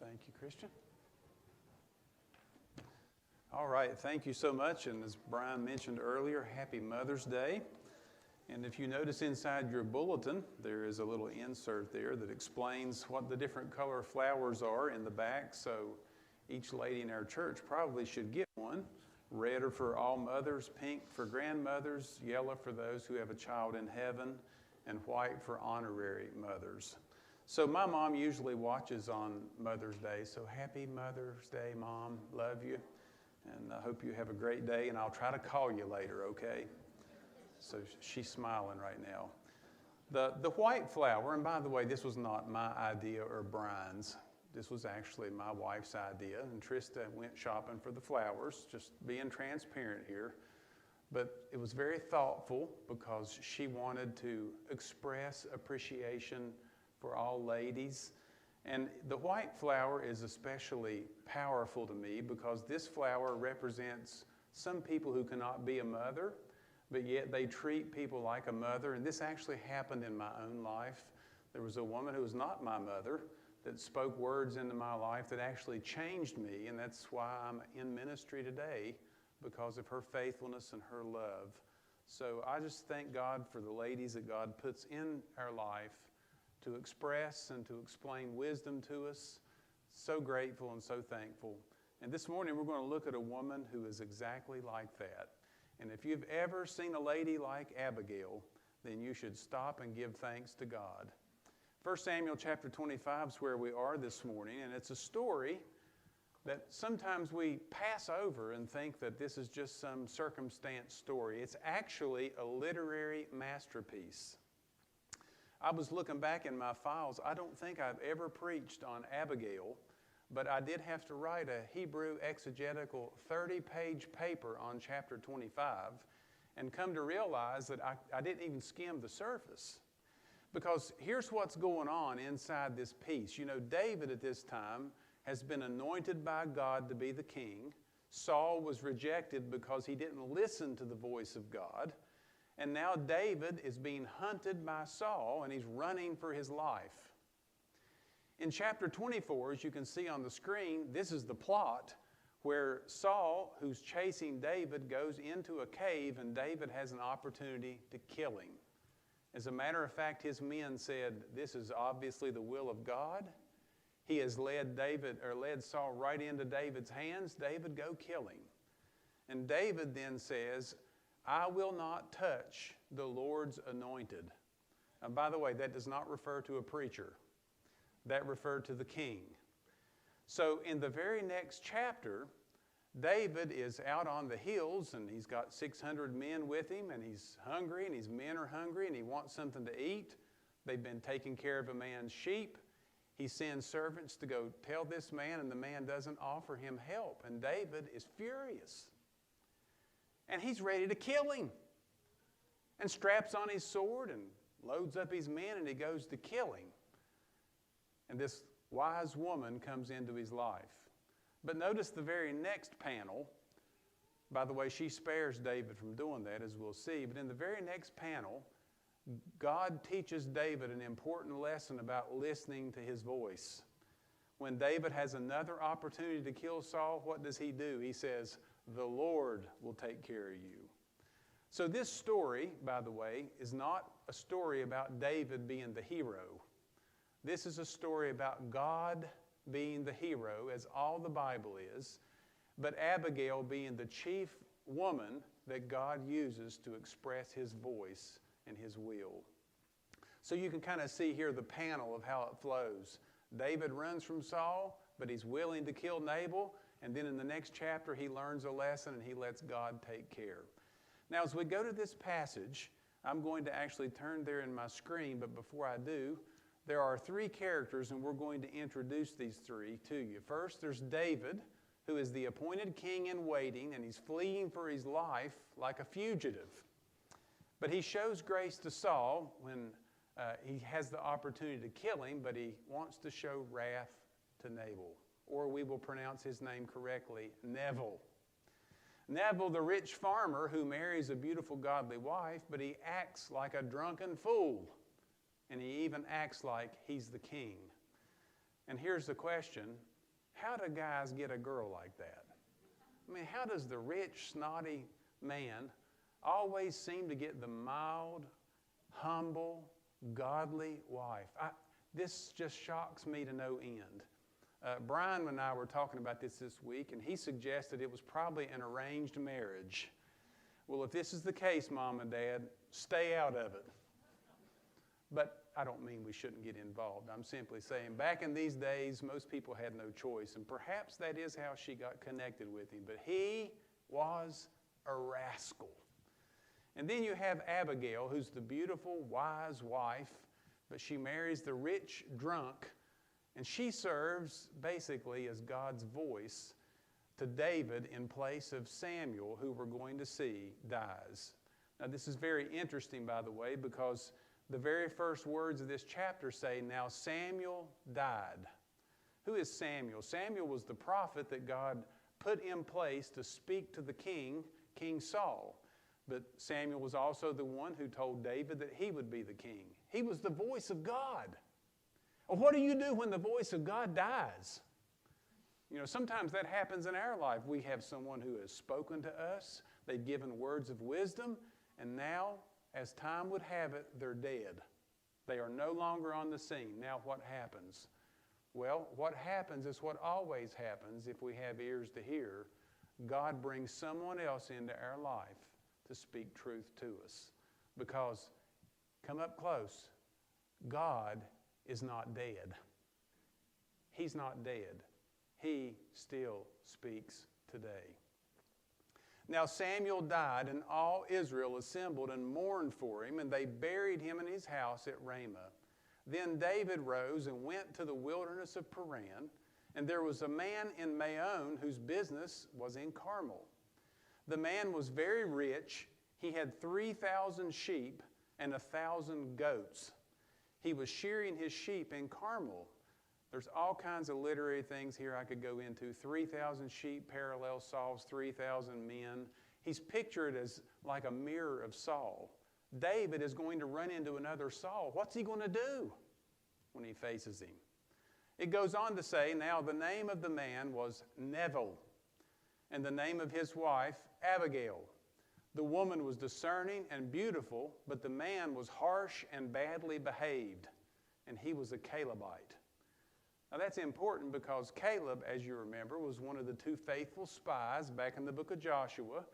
Thank you, Christian. All right, thank you so much. And as Brian mentioned earlier, happy Mother's Day. And if you notice inside your bulletin, there is a little insert there that explains what the different color flowers are in the back. So each lady in our church probably should get one. Red are for all mothers, pink for grandmothers, yellow for those who have a child in heaven, and white for honorary mothers. So my mom usually watches on Mother's Day. So happy Mother's Day, Mom. Love you. And I hope you have a great day. And I'll try to call you later, okay? So she's smiling right now. The white flower, and by the way, this was not my idea or Brian's. This was actually my wife's idea. And Trista went shopping for the flowers, just being transparent here. But it was very thoughtful because she wanted to express appreciation for all ladies. And the white flower is especially powerful to me because this flower represents some people who cannot be a mother, but yet they treat people like a mother. And this actually happened in my own life. There was a woman who was not my mother that spoke words into my life that actually changed me, and that's why I'm in ministry today, because of her faithfulness and her love. So I just thank God for the ladies that God puts in our life to express and to explain wisdom to us. So grateful and so thankful. And this morning we're going to look at a woman who is exactly like that. And if you've ever seen a lady like Abigail, then you should stop and give thanks to God. 1 Samuel chapter 25 is where we are this morning, and it's a story that sometimes we pass over and think that this is just some circumstance story. It's actually a literary masterpiece. I was looking back in my files. I don't think I've ever preached on Abigail, but I did have to write a Hebrew exegetical 30-page paper on chapter 25 and come to realize that I didn't even skim the surface. Because here's what's going on inside this piece. You know, David at this time has been anointed by God to be the king. Saul was rejected because he didn't listen to the voice of God. And now David is being hunted by Saul, and he's running for his life. In chapter 24, as you can see on the screen, this is the plot where Saul, who's chasing David, goes into a cave, and David has an opportunity to kill him. As a matter of fact, his men said, "This is obviously the will of God. He has led Saul right into David's hands. David, go kill him." And David then says, "I will not touch the Lord's anointed." And by the way, that does not refer to a preacher. That referred to the king. So in the very next chapter, David is out on the hills, and he's got 600 men with him, and he's hungry, and his men are hungry, and he wants something to eat. They've been taking care of a man's sheep. He sends servants to go tell this man, and the man doesn't offer him help. And David is furious. And he's ready to kill him. And straps on his sword and loads up his men, and he goes to kill him. And this wise woman comes into his life. But notice the very next panel. By the way, she spares David from doing that, as we'll see. But in the very next panel, God teaches David an important lesson about listening to his voice. When David has another opportunity to kill Saul, what does he do? He says, "The Lord will take care of you." So this story, by the way, is not a story about David being the hero. This is a story about God being the hero, as all the Bible is, but Abigail being the chief woman that God uses to express his voice and his will. So you can kind of see here the panel of how it flows. David runs from Saul, but he's willing to kill Nabal, and then in the next chapter he learns a lesson and he lets God take care. Now as we go to this passage, I'm going to actually turn there in my screen, but before I do, there are three characters, and we're going to introduce these three to you. First, there's David, who is the appointed king in waiting, and he's fleeing for his life like a fugitive. But he shows grace to Saul when he has the opportunity to kill him, but he wants to show wrath to Nabal. Or we will pronounce his name correctly, Neville. Neville, the rich farmer who marries a beautiful godly wife, but he acts like a drunken fool. And he even acts like he's the king. And here's the question. how do guys get a girl like that? I mean, how does the rich, snotty man always seem to get the mild, humble, godly wife? This just shocks me to no end. Brian and I were talking about this week, and he suggested it was probably an arranged marriage. Well, if this is the case, Mom and Dad, stay out of it. But I don't mean we shouldn't get involved. I'm simply saying back in these days, most people had no choice, and perhaps that is how she got connected with him. But he was a rascal. And then you have Abigail, who's the beautiful, wise wife, but she marries the rich drunk, and she serves basically as God's voice to David in place of Samuel, who we're going to see dies. Now, this is very interesting, by the way, because the very first words of this chapter say, now Samuel died. Who is Samuel? Samuel was the prophet that God put in place to speak to the king, King Saul. But Samuel was also the one who told David that he would be the king. He was the voice of God. Well, what do you do when the voice of God dies? You know, sometimes that happens in our life. We have someone who has spoken to us. They've given words of wisdom. And now, as time would have it, they're dead. They are no longer on the scene. Now what happens? Well, what happens is what always happens if we have ears to hear. God brings someone else into our life to speak truth to us. Because, come up close, God is not dead. He's not dead. He still speaks today. Now Samuel died, and all Israel assembled and mourned for him, and they buried him in his house at Ramah. Then David rose and went to the wilderness of Paran, and there was a man in Maon whose business was in Carmel. The man was very rich. He had 3,000 sheep and 1,000 goats. He was shearing his sheep in Carmel. There's all kinds of literary things here I could go into. 3,000 sheep parallel Saul's 3,000 men. He's pictured as like a mirror of Saul. David is going to run into another Saul. What's he going to do when he faces him? It goes on to say, now the name of the man was Neville, and the name of his wife Abigail. The woman was discerning and beautiful, but the man was harsh and badly behaved, and he was a Calebite. Now that's important because Caleb, as you remember, was one of the two faithful spies back in the book of Joshua.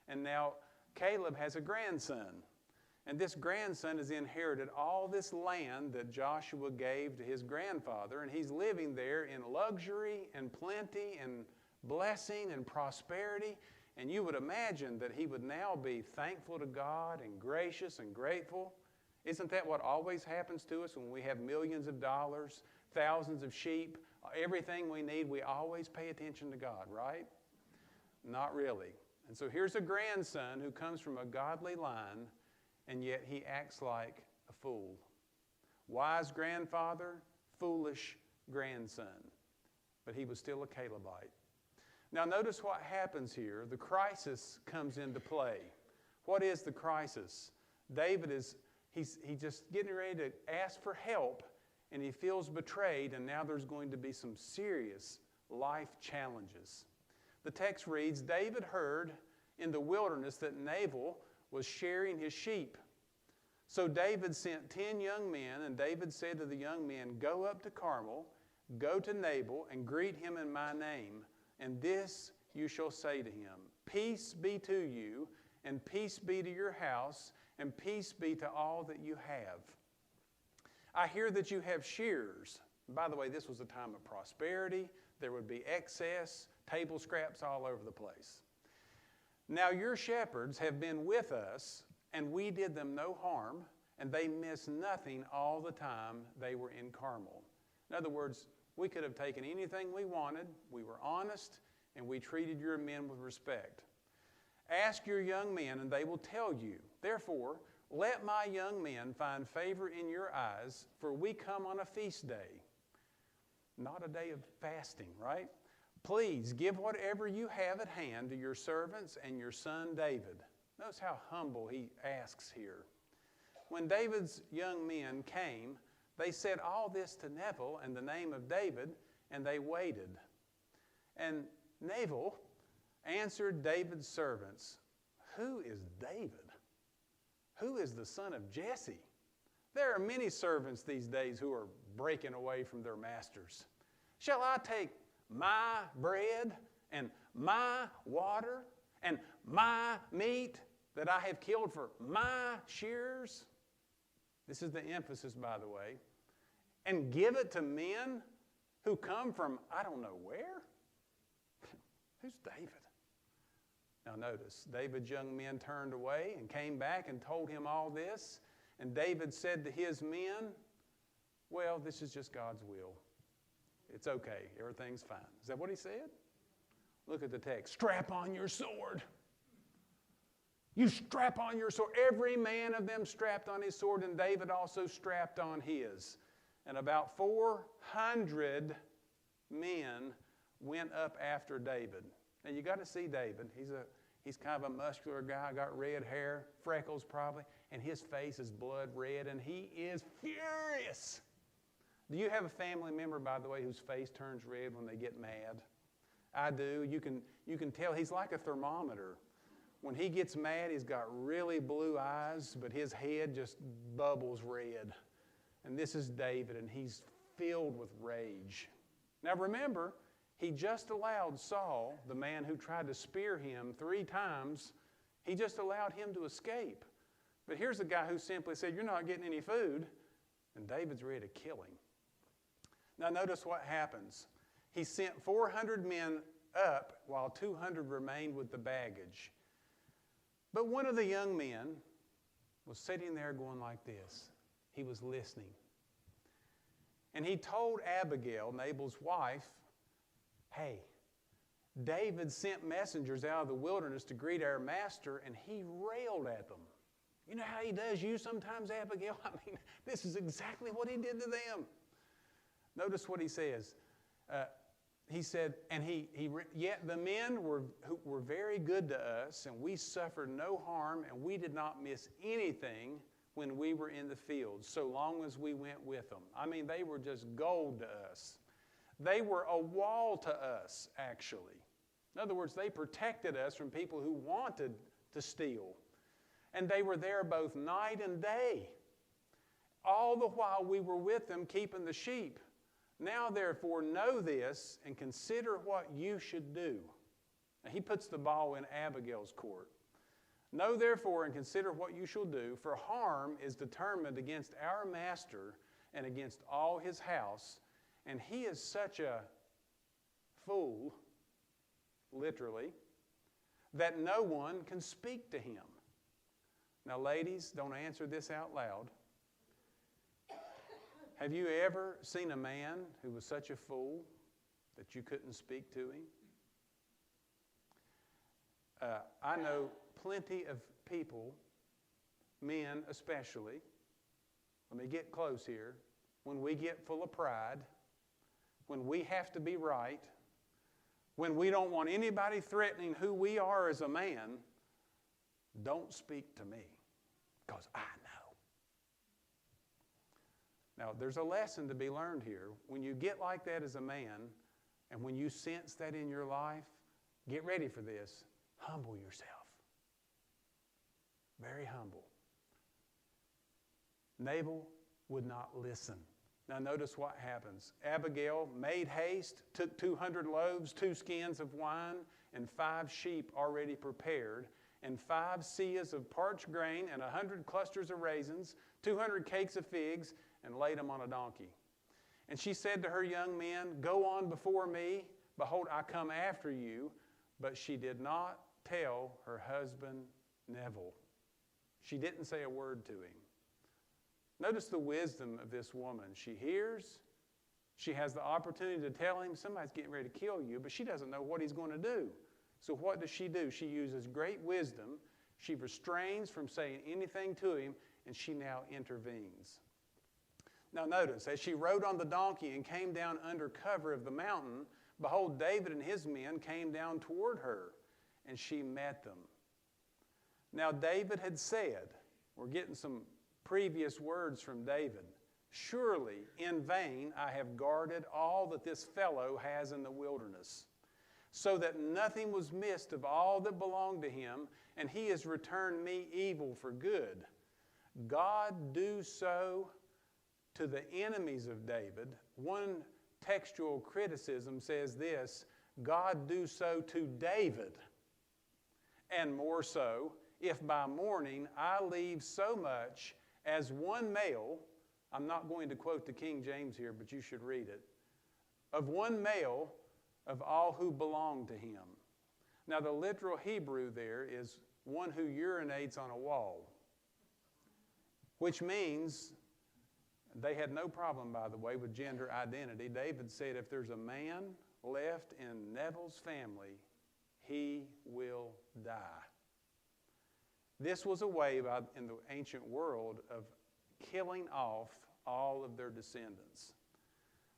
And now Caleb has a grandson. And this grandson has inherited all this land that Joshua gave to his grandfather. And he's living there in luxury and plenty and blessing and prosperity. And you would imagine that he would now be thankful to God and gracious and grateful. Isn't that what always happens to us when we have millions of dollars, thousands of sheep, everything we need? We always pay attention to God, right? Not really. And so here's a grandson who comes from a godly line, and yet he acts like a fool. Wise grandfather, foolish grandson. But he was still a Calebite. Now notice what happens here. The crisis comes into play. What is the crisis? David he's just getting ready to ask for help, and he feels betrayed, and now there's going to be some serious life challenges. The text reads, David heard in the wilderness that Nabal was shearing his sheep. So David sent 10 young men, and David said to the young men, go up to Carmel, go to Nabal, and greet him in my name, and this you shall say to him, peace be to you, and peace be to your house, and peace be to all that you have. I hear that you have shears. By the way, this was a time of prosperity. There would be excess, table scraps all over the place. Now your shepherds have been with us, and we did them no harm, and they missed nothing all the time they were in Carmel. In other words, we could have taken anything we wanted. We were honest, and we treated your men with respect. Ask your young men, and they will tell you. Therefore, let my young men find favor in your eyes, for we come on a feast day. Not a day of fasting, right? Please give whatever you have at hand to your servants and your son David. Notice how humble he asks here. When David's young men came, they said all this to Neville in the name of David, and they waited. And Nabal answered David's servants, "Who is David? Who is the son of Jesse? There are many servants these days who are breaking away from their masters. Shall I take my bread and my water and my meat that I have killed for my shears?" This is the emphasis, by the way. "And give it to men who come from I don't know where?" Who's David? Now notice, David's young men turned away and came back and told him all this. And David said to his men, "Well, this is just God's will. It's okay. Everything's fine." Is that what he said? Look at the text. "Strap on your sword." You strap on your sword. Every man of them strapped on his sword, and David also strapped on his. And about 400 men went up after David. Now you got to see David. He's kind of a muscular guy, got red hair, freckles probably, and his face is blood red, and he is furious. Do you have a family member, by the way, whose face turns red when they get mad? I do. You can tell he's like a thermometer. When he gets mad, he's got really blue eyes, but his head just bubbles red. And this is David, and he's filled with rage. Now remember, he just allowed Saul, the man who tried to spear him 3 times, he just allowed him to escape. But here's a guy who simply said, "You're not getting any food," and David's ready to kill him. Now notice what happens. He sent 400 men up while 200 remained with the baggage. But one of the young men was sitting there going like this. He was listening. And he told Abigail, Nabal's wife, "Hey, David sent messengers out of the wilderness to greet our master, and he railed at them." You know how he does you sometimes, Abigail? I mean, this is exactly what he did to them. Notice what he says. He said, "Yet the men were very good to us, and we suffered no harm, and we did not miss anything when we were in the field, so long as we went with them." I mean, they were just gold to us. They were a wall to us, actually. In other words, they protected us from people who wanted to steal. And they were there both night and day, all the while we were with them keeping the sheep. "Now, therefore, know this and consider what you should do." Now, he puts the ball in Abigail's court. "Know, therefore, and consider what you shall do, for harm is determined against our master and against all his house, and he is such a fool," literally, "that no one can speak to him." Now, ladies, don't answer this out loud. Have you ever seen a man who was such a fool that you couldn't speak to him? I know plenty of people, men especially, let me get close here, when we get full of pride, when we have to be right, when we don't want anybody threatening who we are as a man, don't speak to me, because I know. Now, there's a lesson to be learned here. When you get like that as a man, and when you sense that in your life, get ready for this. Humble yourself. Very humble. Nabal would not listen. Now notice what happens. Abigail made haste, took 200 loaves, 2 skins of wine, and 5 sheep already prepared, and 5 seahs of parched grain, and 100 clusters of raisins, 200 cakes of figs, and laid them on a donkey. And she said to her young men, "Go on before me. Behold, I come after you." But she did not tell her husband Nabal. She didn't say a word to him. Notice the wisdom of this woman. She hears. She has the opportunity to tell him somebody's getting ready to kill you, but she doesn't know what he's going to do. So what does she do? She uses great wisdom. She restrains from saying anything to him, and she now intervenes. Now notice, as she rode on the donkey and came down under cover of the mountain, behold, David and his men came down toward her, and she met them. Now David had said, we're getting some previous words from David, "Surely in vain I have guarded all that this fellow has in the wilderness. so that nothing was missed of all that belonged to him, and he has returned me evil for good. God do so to the enemies of David. One textual criticism says this: God do so to David, and more so, if by morning I leave so much as one male, I'm not going to quote the King James here, but you should read it, of one male of all who belong to him. Now the literal Hebrew there is one who urinates on a wall, which means they had no problem, by the way, with gender identity. David said, if there's a man left in Neville's family, he will die. This was a way in the ancient world of killing off all of their descendants.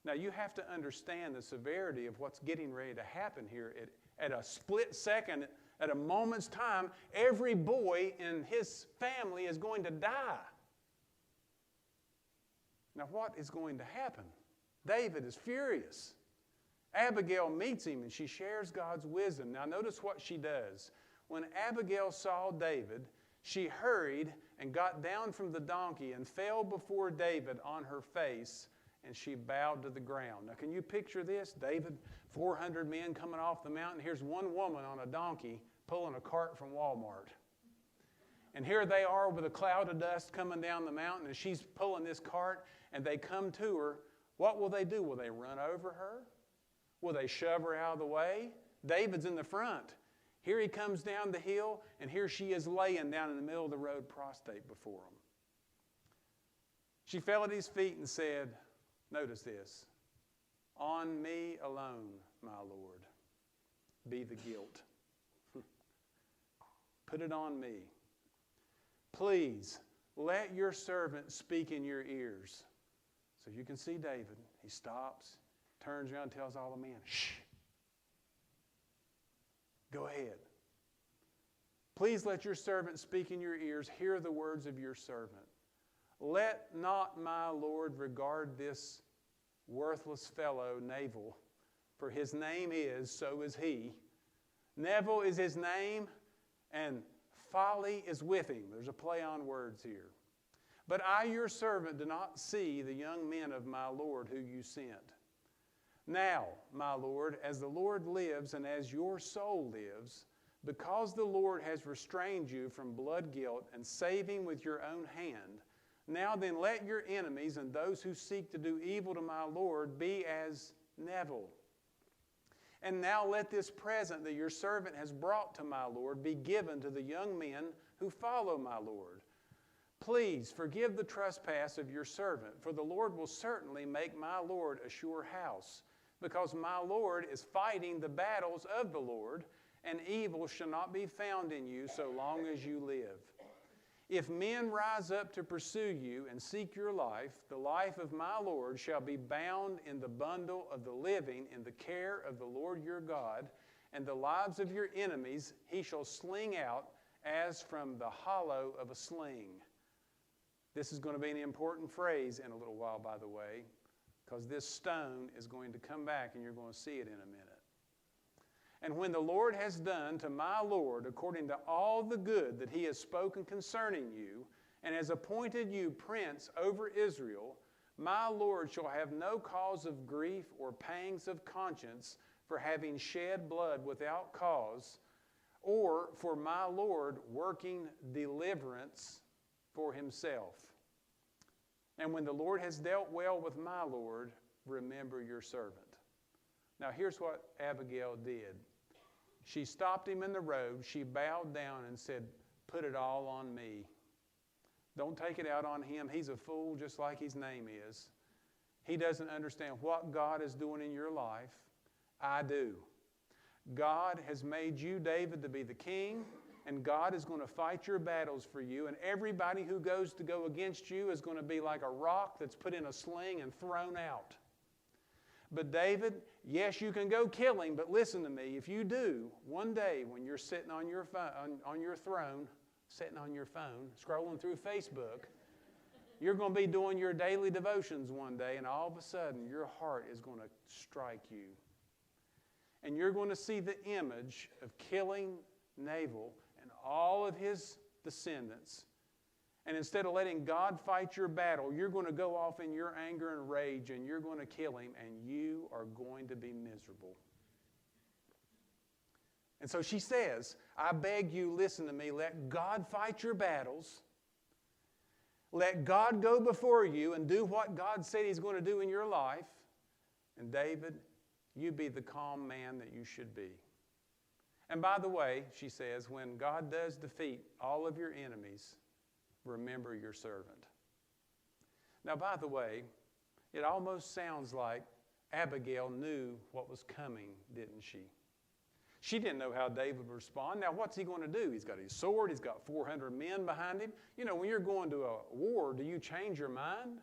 Now you have to understand the severity of what's getting ready to happen here. At a split second, at a moment's time, every boy in his family is going to die. Now what is going to happen? David is furious. Abigail meets him and she shares God's wisdom. Now notice what she does. When Abigail saw David, she hurried and got down from the donkey and fell before David on her face, and she bowed to the ground. Now can you picture this? David, 400 men coming off the mountain. Here's one woman on a donkey pulling a cart from Walmart. And here they are with a cloud of dust coming down the mountain, and she's pulling this cart, and they come to her. What will they do? Will they run over her? Will they shove her out of the way? David's in the front. Here he comes down the hill, and here she is laying down in the middle of the road prostrate before him. She fell at his feet and said, notice this, on me alone, my Lord, be the guilt. Put it on me. Please, let your servant speak in your ears. So you can see David. He stops, turns around, tells all the men, shh. Go ahead. Please let your servant speak in your ears. Hear the words of your servant. Let not my Lord regard this worthless fellow, Nabal, for his name is, so is he. Neville is his name, and folly is with him. There's a play on words here. But I, your servant, do not see the young men of my Lord who you sent. Now, my Lord, as the Lord lives and as your soul lives, because the Lord has restrained you from blood guilt and saving with your own hand, now then let your enemies and those who seek to do evil to my Lord be as Neville. And now let this present that your servant has brought to my Lord be given to the young men who follow my Lord. Please forgive the trespass of your servant, for the Lord will certainly make my Lord a sure house, because my Lord is fighting the battles of the Lord, and evil shall not be found in you so long as you live. If men rise up to pursue you and seek your life, the life of my Lord shall be bound in the bundle of the living in the care of the Lord your God, and the lives of your enemies he shall sling out as from the hollow of a sling. This is going to be an important phrase in a little while, by the way, because this stone is going to come back and you're going to see it in a minute. And when the Lord has done to my Lord according to all the good that he has spoken concerning you, and has appointed you prince over Israel, my Lord shall have no cause of grief or pangs of conscience for having shed blood without cause, or for my Lord working deliverance for himself. And when the Lord has dealt well with my Lord, remember your servant. Now here's what Abigail did. She stopped him in the road, she bowed down and said, put it all on me. Don't take it out on him. He's a fool just like his name is. He doesn't understand what God is doing in your life. I do. God has made you, David, to be the king, and God is going to fight your battles for you, and everybody who goes to go against you is going to be like a rock that's put in a sling and thrown out. But David, yes, you can go kill him, but listen to me. If you do, one day when you're sitting on your throne, sitting on your phone, scrolling through Facebook, you're going to be doing your daily devotions one day, and all of a sudden your heart is going to strike you. And you're going to see the image of killing Nabal and all of his descendants. And instead of letting God fight your battle, you're going to go off in your anger and rage and you're going to kill him and you are going to be miserable. And so she says, I beg you, listen to me, let God fight your battles. Let God go before you and do what God said he's going to do in your life. And David, you be the calm man that you should be. And by the way, she says, when God does defeat all of your enemies, remember your servant. Now, by the way, it almost sounds like Abigail knew what was coming, didn't she? She didn't know how David would respond. Now, what's he going to do? He's got his sword. He's got 400 men behind him. You know, when you're going to a war, do you change your mind?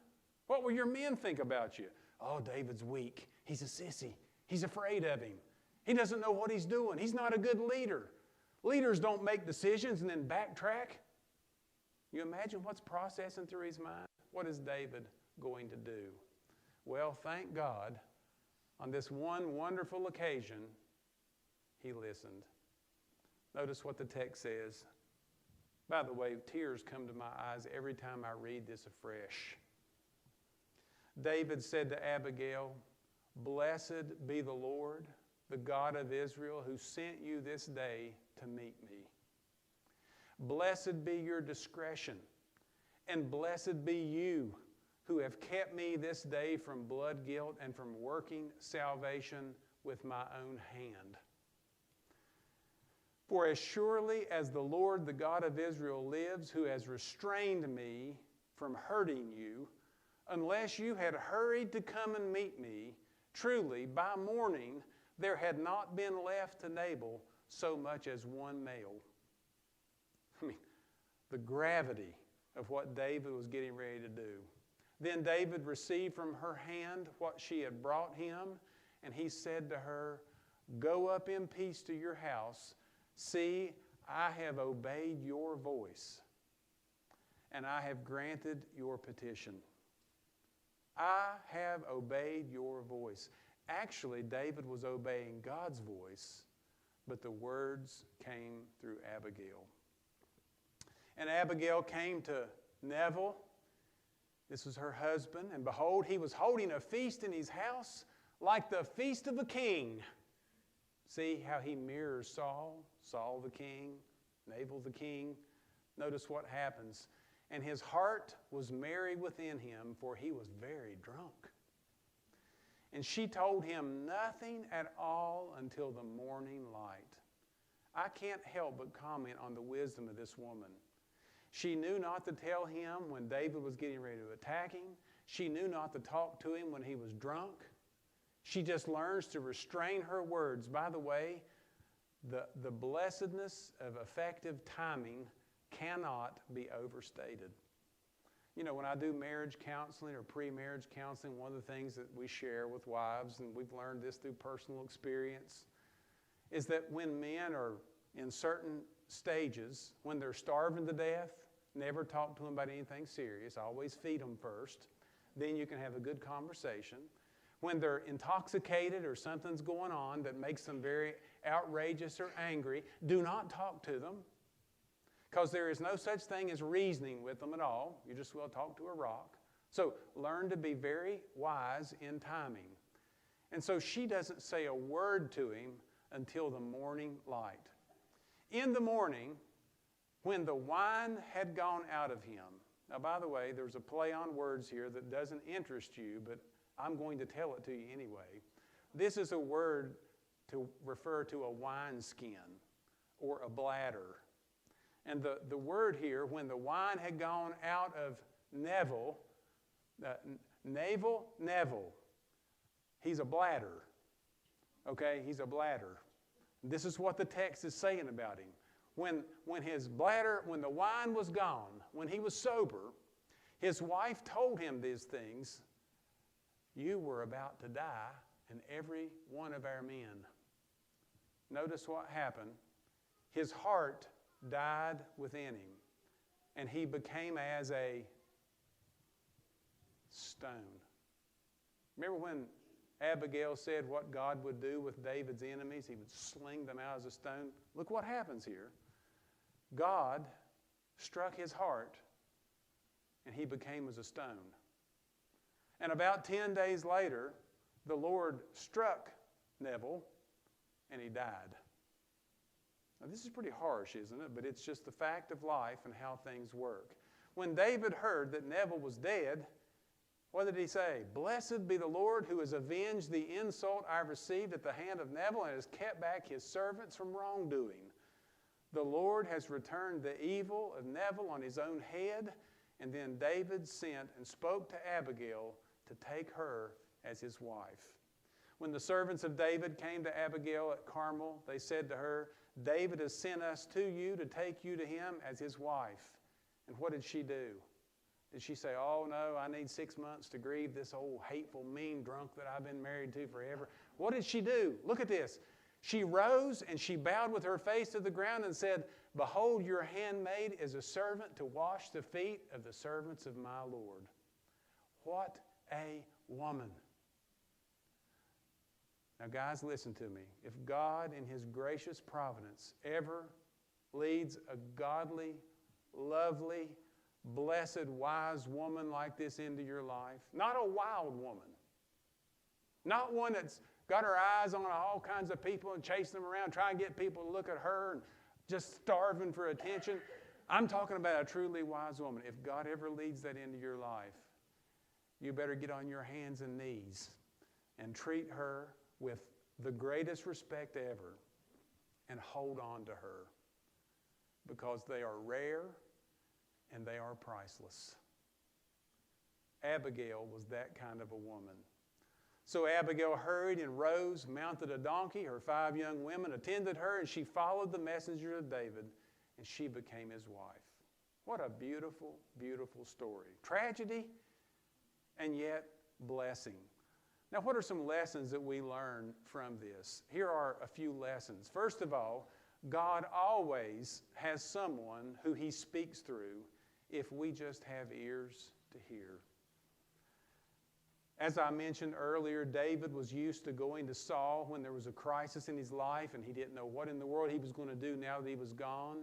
What will your men think about you? Oh, David's weak. He's a sissy. He's afraid of him. He doesn't know what he's doing. He's not a good leader. Leaders don't make decisions and then backtrack. You imagine what's processing through his mind? What is David going to do? Well, thank God, on this one wonderful occasion, he listened. Notice what the text says. By the way, tears come to my eyes every time I read this afresh. David said to Abigail, "Blessed be the Lord, the God of Israel, who sent you this day to meet me. Blessed be your discretion, and blessed be you who have kept me this day from blood guilt and from working salvation with my own hand. For as surely as the Lord, the God of Israel, lives, who has restrained me from hurting you, unless you had hurried to come and meet me, truly by morning there had not been left to Nabal so much as one male." I mean, the gravity of what David was getting ready to do. Then David received from her hand what she had brought him, and he said to her, "Go up in peace to your house. See, I have obeyed your voice, and I have granted your petition." I have obeyed your voice. Actually, David was obeying God's voice, but the words came through Abigail. And Abigail came to Nabal. This was her husband. And behold, he was holding a feast in his house like the feast of a king. See how he mirrors Saul? Saul the king, Nabal the king. Notice what happens. And his heart was merry within him, for he was very drunk. And she told him nothing at all until the morning light. I can't help but comment on the wisdom of this woman. She knew not to tell him when David was getting ready to attack him. She knew not to talk to him when he was drunk. She just learns to restrain her words. By the way, the blessedness of effective timing cannot be overstated. You know, when I do marriage counseling or pre-marriage counseling, one of the things that we share with wives, and we've learned this through personal experience, is that when men are in certain stages, when they're starving to death, never talk to them about anything serious. Always feed them first. Then you can have a good conversation. When they're intoxicated or something's going on that makes them very outrageous or angry, do not talk to them, because there is no such thing as reasoning with them at all. You just will talk to a rock. So learn to be very wise in timing. And so she doesn't say a word to him until the morning light. In the morning, when the wine had gone out of him. Now, by the way, there's a play on words here that doesn't interest you, but I'm going to tell it to you anyway. This is a word to refer to a wineskin or a bladder. And the word here, when the wine had gone out of Neville, Neville, he's a bladder. Okay, he's a bladder. This is what the text is saying about him. When his bladder, when the wine was gone, when he was sober, his wife told him these things. "You were about to die, and every one of our men." Notice what happened. His heart died within him, and he became as a stone. Remember when Abigail said what God would do with David's enemies. He would sling them out as a stone. Look what happens here. God struck his heart, and he became as a stone. And about 10 days later, the Lord struck Nabal, and he died. Now, this is pretty harsh, isn't it? But it's just the fact of life and how things work. When David heard that Nabal was dead, what did he say? Blessed be the Lord who has avenged the insult I received at the hand of Nabal and has kept back his servants from wrongdoing. The Lord has returned the evil of Nabal on his own head. And then David sent and spoke to Abigail to take her as his wife. When the servants of David came to Abigail at Carmel, they said to her, David has sent us to you to take you to him as his wife. And what did she do? Did she say, oh no, I need 6 months to grieve this old hateful, mean drunk that I've been married to forever? What did she do? Look at this. She rose and she bowed with her face to the ground and said, behold, your handmaid is a servant to wash the feet of the servants of my Lord. What a woman. Now guys, listen to me. If God in his gracious providence ever leads a godly, lovely, blessed, wise woman like this into your life, not a wild woman, not one that's got her eyes on all kinds of people and chasing them around, trying to get people to look at her and just starving for attention. I'm talking about a truly wise woman. If God ever leads that into your life, you better get on your hands and knees and treat her with the greatest respect ever and hold on to her, because they are rare and they are priceless. Abigail was that kind of a woman. So Abigail hurried and rose, mounted a donkey. Her 5 young women attended her, and she followed the messenger of David, and she became his wife. What a beautiful, beautiful story. Tragedy, and yet blessing. Now, what are some lessons that we learn from this? Here are a few lessons. First of all, God always has someone who he speaks through if we just have ears to hear. As I mentioned earlier, David was used to going to Saul when there was a crisis in his life and he didn't know what in the world he was going to do now that he was gone.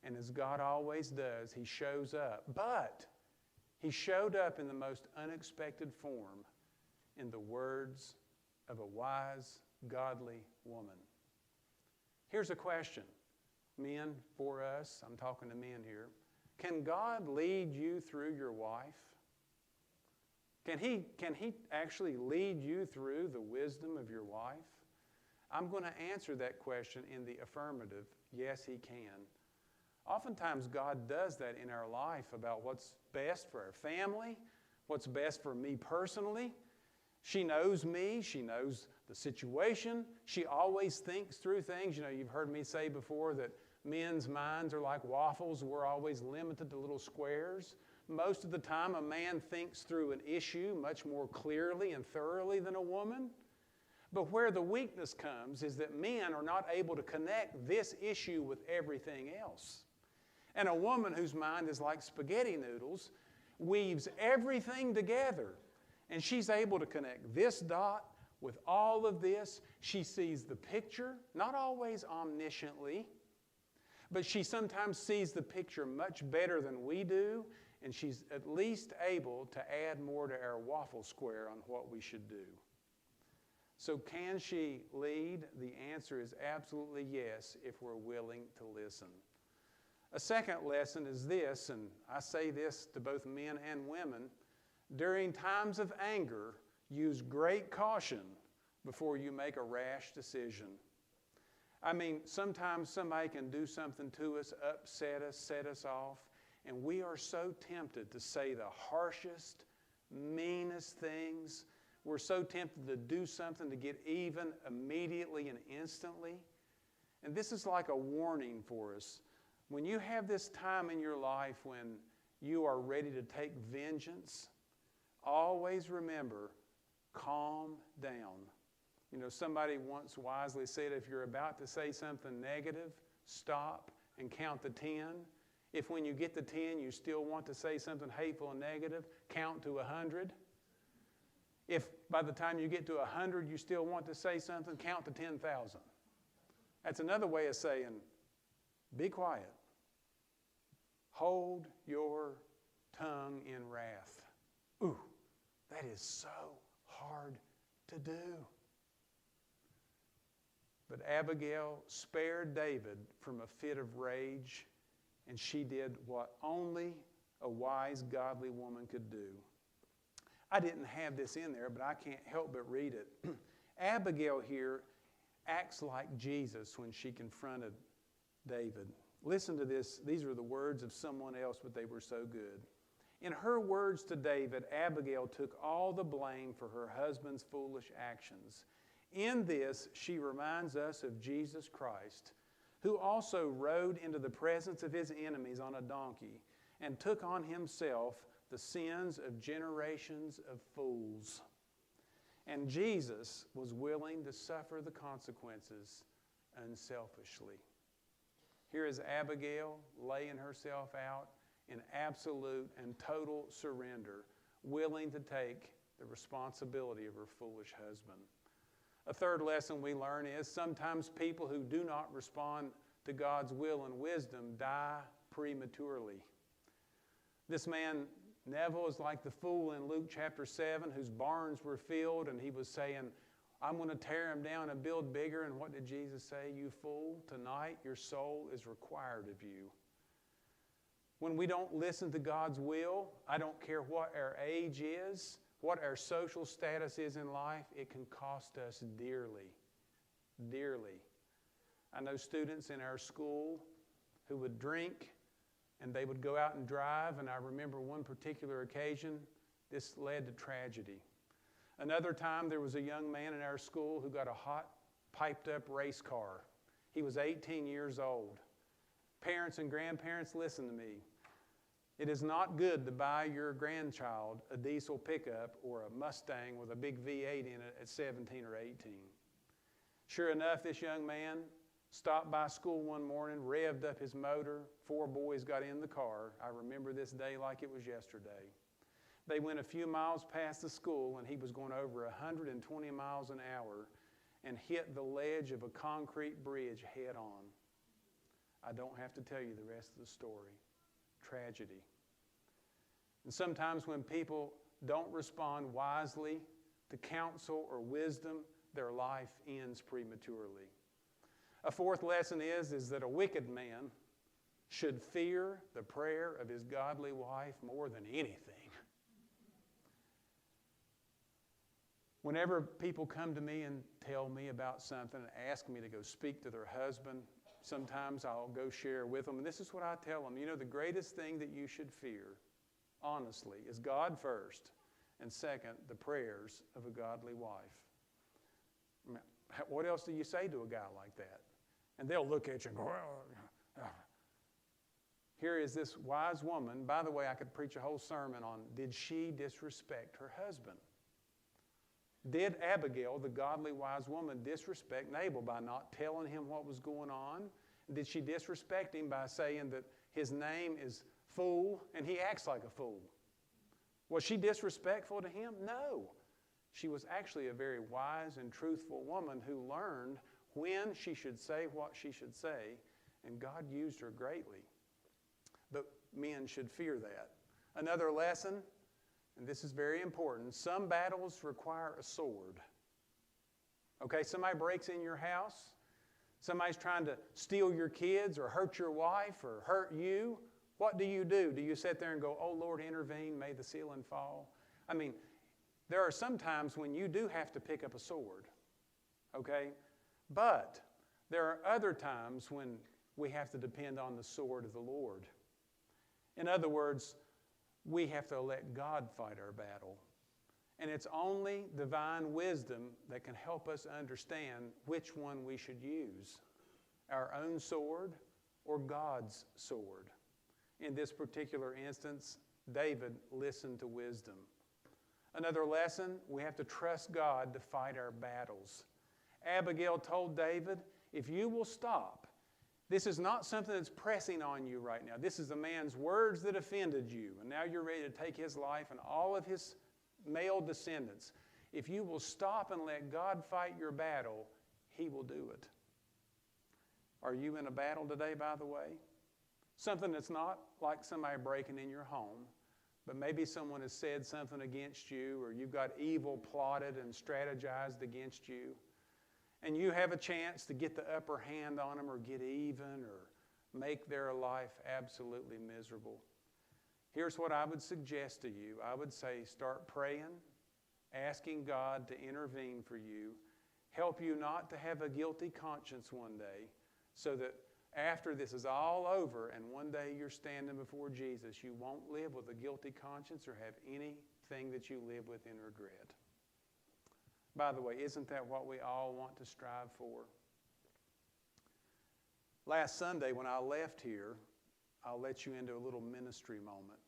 And as God always does, he shows up. But he showed up in the most unexpected form, in the words of a wise, godly woman. Here's a question. Men, for us, I'm talking to men here. Can God lead you through your wife? Can he actually lead you through the wisdom of your wife? I'm going to answer that question in the affirmative. Yes, he can. Oftentimes, God does that in our life about what's best for our family, what's best for me personally. She knows me. She knows the situation. She always thinks through things. You know, you've heard me say before that men's minds are like waffles. We're always limited to little squares. Most of the time, a man thinks through an issue much more clearly and thoroughly than a woman. But where the weakness comes is that men are not able to connect this issue with everything else. And a woman whose mind is like spaghetti noodles weaves everything together. And she's able to connect this dot with all of this. She sees the picture, not always omnisciently, but she sometimes sees the picture much better than we do, and she's at least able to add more to our waffle square on what we should do. So can she lead? The answer is absolutely yes, if we're willing to listen. A second lesson is this, and I say this to both men and women: during times of anger, use great caution before you make a rash decision. I mean, sometimes somebody can do something to us, upset us, set us off, and we are so tempted to say the harshest, meanest things. We're so tempted to do something to get even immediately and instantly. And this is like a warning for us. When you have this time in your life when you are ready to take vengeance, always remember, calm down. You know, somebody once wisely said, if you're about to say something negative, stop and count to 10. If when you get to 10 you still want to say something hateful and negative, count to 100. If by the time you get to 100 you still want to say something, count to 10,000. That's another way of saying, be quiet. Hold your tongue in wrath. Ooh, that is so hard to do. But Abigail spared David from a fit of rage, and she did what only a wise, godly woman could do. I didn't have this in there, but I can't help but read it. Abigail here acts like Jesus when she confronted David. Listen to this. These are the words of someone else, but they were so good. In her words to David, Abigail took all the blame for her husband's foolish actions. In this, she reminds us of Jesus Christ, who also rode into the presence of his enemies on a donkey and took on himself the sins of generations of fools. And Jesus was willing to suffer the consequences unselfishly. Here is Abigail laying herself out in absolute and total surrender, willing to take the responsibility of her foolish husband. A third lesson we learn is sometimes people who do not respond to God's will and wisdom die prematurely. This man, Neville, is like the fool in Luke chapter 7 whose barns were filled, and he was saying, I'm going to tear them down and build bigger. And what did Jesus say? You fool, tonight your soul is required of you. When we don't listen to God's will, I don't care what our age is, what our social status is in life, it can cost us dearly, dearly. I know students in our school who would drink and they would go out and drive, and I remember one particular occasion, this led to tragedy. Another time there was a young man in our school who got a hot, piped-up race car. He was 18 years old. Parents and grandparents, listen to me. It is not good to buy your grandchild a diesel pickup or a Mustang with a big V8 in it at 17 or 18. Sure enough, this young man stopped by school one morning, revved up his motor. 4 boys got in the car. I remember this day like it was yesterday. They went a few miles past the school, and he was going over 120 miles an hour and hit the ledge of a concrete bridge head on. I don't have to tell you the rest of the story. Tragedy. And sometimes when people don't respond wisely to counsel or wisdom, their life ends prematurely. A fourth lesson is that a wicked man should fear the prayer of his godly wife more than anything. Whenever people come to me and tell me about something and ask me to go speak to their husband, sometimes I'll go share with them. And this is what I tell them. You know, the greatest thing that you should fear, honestly, is God first, and second, the prayers of a godly wife. I mean, what else do you say to a guy like that? And they'll look at you and go, oh. Here is this wise woman. By the way, I could preach a whole sermon on, did she disrespect her husband? Did Abigail, the godly wise woman, disrespect Nabal by not telling him what was going on? Did she disrespect him by saying that his name is fool and he acts like a fool? Was she disrespectful to him? No. She was actually a very wise and truthful woman who learned when she should say what she should say, and God used her greatly. But men should fear that. Another lesson, and this is very important, some battles require a sword. Okay, somebody breaks in your house, somebody's trying to steal your kids or hurt your wife or hurt you. What do? Do you sit there and go, oh Lord, intervene, may the ceiling fall? I mean, there are some times when you do have to pick up a sword, okay? But there are other times when we have to depend on the sword of the Lord. In other words, we have to let God fight our battle. And it's only divine wisdom that can help us understand which one we should use, our own sword or God's sword. In this particular instance, David listened to wisdom. Another lesson, we have to trust God to fight our battles. Abigail told David, if you will stop, this is not something that's pressing on you right now. This is a man's words that offended you, and now you're ready to take his life and all of his male descendants. If you will stop and let God fight your battle, He will do it. Are you in a battle today, by the way? Something that's not like somebody breaking in your home, but maybe someone has said something against you, or you've got evil plotted and strategized against you, and you have a chance to get the upper hand on them or get even or make their life absolutely miserable. Here's what I would suggest to you. I would say start praying, asking God to intervene for you, help you not to have a guilty conscience one day, so that after this is all over and one day you're standing before Jesus, you won't live with a guilty conscience or have anything that you live with in regret. By the way, isn't that what we all want to strive for? Last Sunday when I left here, I'll let you into a little ministry moment.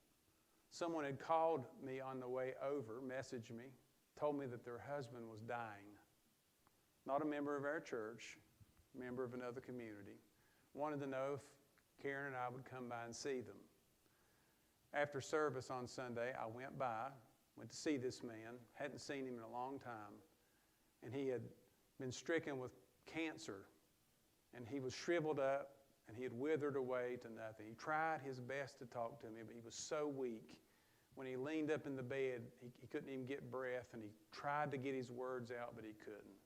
Someone had called me on the way over, messaged me, told me that their husband was dying. Not a member of our church, member of another community. Wanted to know if Karen and I would come by and see them. After service on Sunday, I went to see this man. Hadn't seen him in a long time. And he had been stricken with cancer. And he was shriveled up, and he had withered away to nothing. He tried his best to talk to me, but he was so weak. When he leaned up in the bed, he couldn't even get breath, and he tried to get his words out, but he couldn't.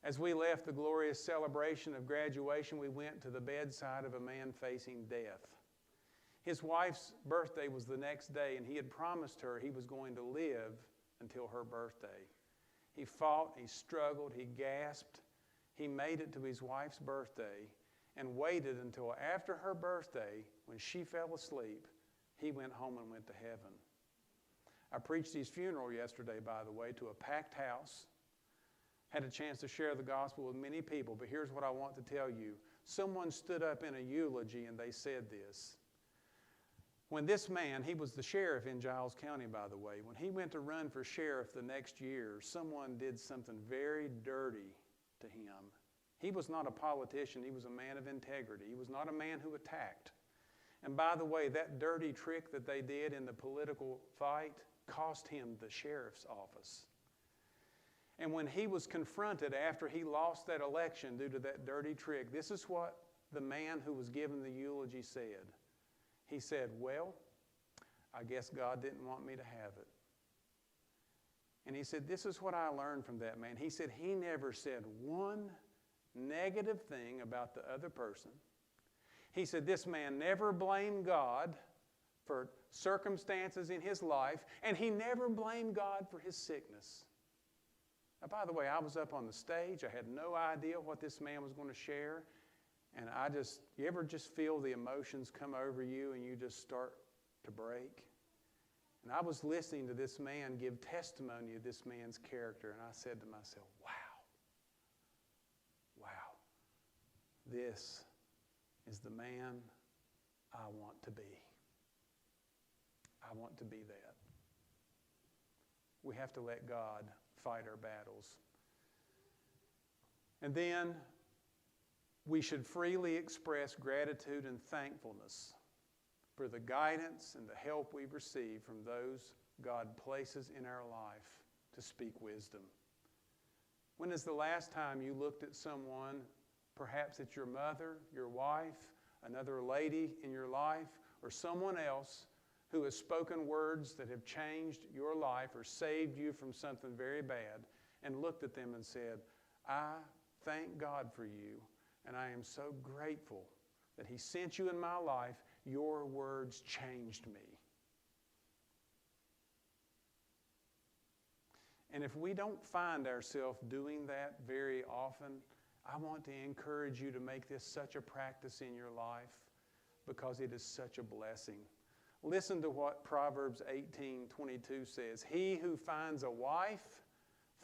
As we left the glorious celebration of graduation, we went to the bedside of a man facing death. His wife's birthday was the next day, and he had promised her he was going to live until her birthday. He fought, he struggled, he gasped. He made it to his wife's birthday and waited until after her birthday, when she fell asleep, he went home and went to heaven. I preached his funeral yesterday, by the way, to a packed house. Had a chance to share the gospel with many people, but here's what I want to tell you. Someone stood up in a eulogy and they said this. When this man, he was the sheriff in Giles County, by the way, when he went to run for sheriff the next year, someone did something very dirty to him. He was not a politician. He was a man of integrity. He was not a man who attacked. And by the way, that dirty trick that they did in the political fight cost him the sheriff's office. And when he was confronted after he lost that election due to that dirty trick, this is what the man who was given the eulogy said. He said, "Well, I guess God didn't want me to have it." And he said, this is what I learned from that man. He said he never said one negative thing about the other person. He said this man never blamed God for circumstances in his life, and he never blamed God for his sickness. Now, by the way, I was up on the stage. I had no idea what this man was going to share. And you ever just feel the emotions come over you and you just start to break? And I was listening to this man give testimony of this man's character, and I said to myself, wow, this is the man I want to be. I want to be that. We have to let God fight our battles. And then we should freely express gratitude and thankfulness for the guidance and the help we've received from those God places in our life to speak wisdom. When is the last time you looked at someone, perhaps it's your mother, your wife, another lady in your life, or someone else who has spoken words that have changed your life or saved you from something very bad, and looked at them and said, I thank God for you, and I am so grateful that He sent you in my life. Your words changed me. And if we don't find ourselves doing that very often, I want to encourage you to make this such a practice in your life, because it is such a blessing. Listen to what Proverbs 18:22 says. He who finds a wife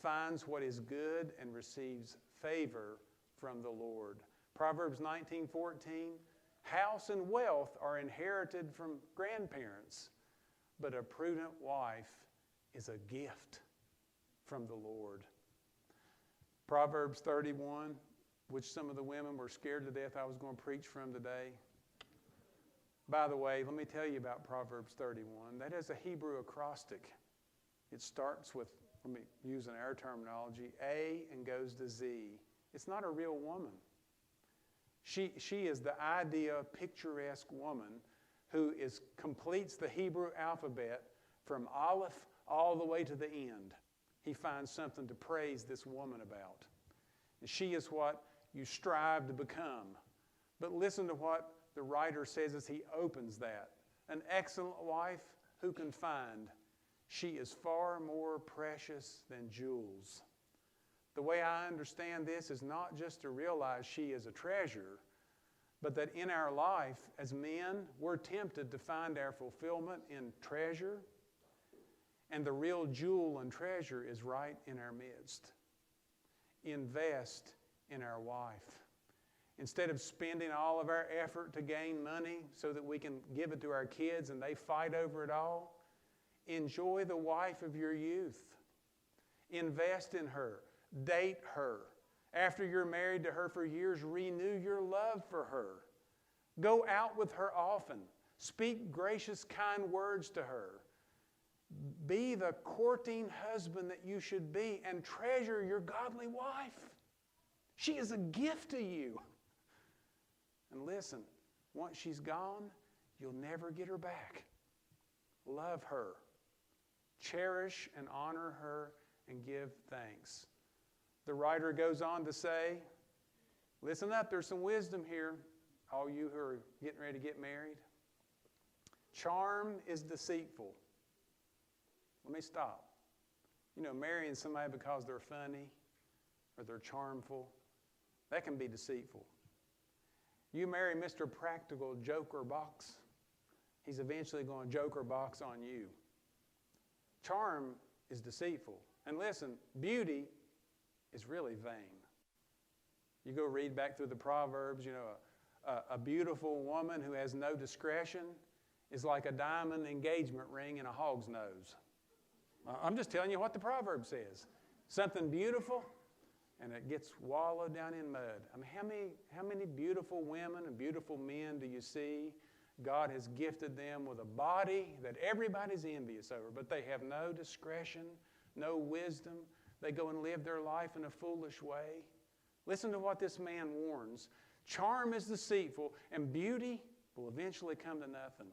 finds what is good and receives favor from the Lord. Proverbs 19:14, house and wealth are inherited from grandparents, but a prudent wife is a gift from the Lord. Proverbs 31, which some of the women were scared to death I was going to preach from today. By the way, let me tell you about Proverbs 31. That is a Hebrew acrostic. It starts with let me use in our terminology, A and goes to Z. It's not a real woman. She is the idea picturesque woman who completes the Hebrew alphabet from Aleph all the way to the end. He finds something to praise this woman about. And she is what you strive to become. But listen to what the writer says as he opens that. An excellent wife who can find. She is far more precious than jewels. The way I understand this is not just to realize she is a treasure, but that in our life as men, we're tempted to find our fulfillment in treasure, and the real jewel and treasure is right in our midst. Invest in our wife. Instead of spending all of our effort to gain money so that we can give it to our kids and they fight over it all, enjoy the wife of your youth. Invest in her. Date her. After you're married to her for years, renew your love for her. Go out with her often. Speak gracious, kind words to her. Be the courting husband that you should be and treasure your godly wife. She is a gift to you. And listen, once she's gone, you'll never get her back. Love her. Cherish and honor her and give thanks. The writer goes on to say, listen up, there's some wisdom here, all you who are getting ready to get married. Charm is deceitful. Let me stop. You know, marrying somebody because they're funny or they're charmful, that can be deceitful. You marry Mr. Practical Joker Box, he's eventually going to Joker Box on you. Charm is deceitful. And listen, beauty is really vain. You go read back through the Proverbs, you know, a beautiful woman who has no discretion is like a diamond engagement ring in a hog's nose. I'm just telling you what the proverb says. Something beautiful, and it gets wallowed down in mud. I mean, how many beautiful women and beautiful men do you see? God has gifted them with a body that everybody's envious over, but they have no discretion, no wisdom. They go and live their life in a foolish way. Listen to what this man warns. Charm is deceitful, and beauty will eventually come to nothing.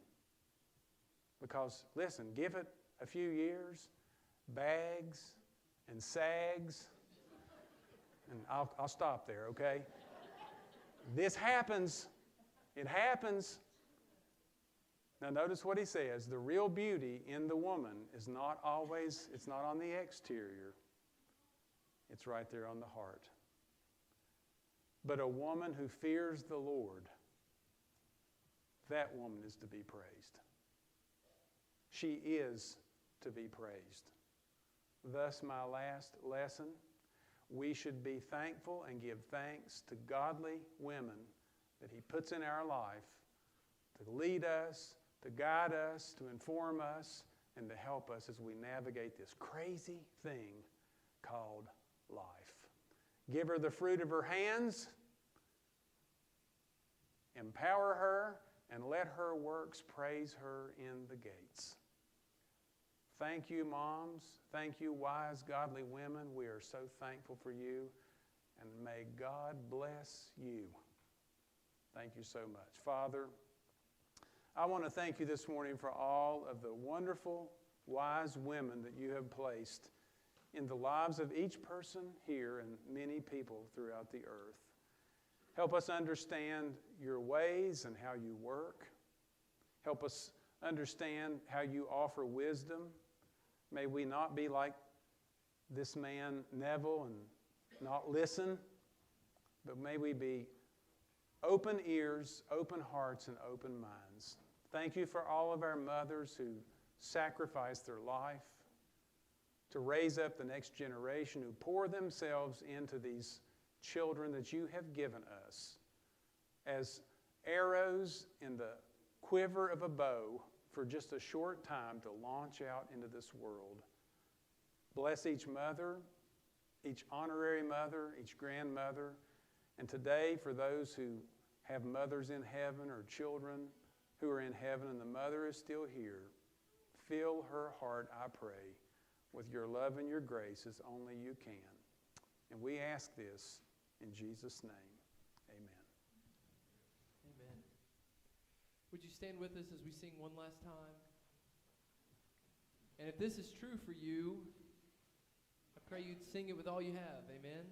Because, listen, give it a few years, bags and sags, and I'll stop there, okay? This happens. It happens. Now notice what he says. The real beauty in the woman is not always, it's not on the exterior. It's right there on the heart. But a woman who fears the Lord, that woman is to be praised. She is to be praised. Thus, my last lesson, we should be thankful and give thanks to godly women that he puts in our life to lead us, to guide us, to inform us, and to help us as we navigate this crazy thing called life. Give her the fruit of her hands, empower her, and let her works praise her in the gates. Thank you, moms. Thank you, wise, godly women. We are so thankful for you, and may God bless you. Thank you so much. Father, I want to thank you this morning for all of the wonderful, wise women that you have placed in the lives of each person here and many people throughout the earth. Help us understand your ways and how you work. Help us understand how you offer wisdom. May we not be like this man Neville and not listen, but may we be open ears, open hearts, and open minds. Thank you for all of our mothers who sacrifice their life to raise up the next generation, who pour themselves into these children that you have given us as arrows in the quiver of a bow for just a short time to launch out into this world. Bless each mother, each honorary mother, each grandmother, and today for those who have mothers in heaven or children who are in heaven and the mother is still here, fill her heart, I pray, with your love and your grace as only you can. And we ask this in Jesus' name. Amen. Amen. Would you stand with us as we sing one last time? And if this is true for you, I pray you'd sing it with all you have. Amen.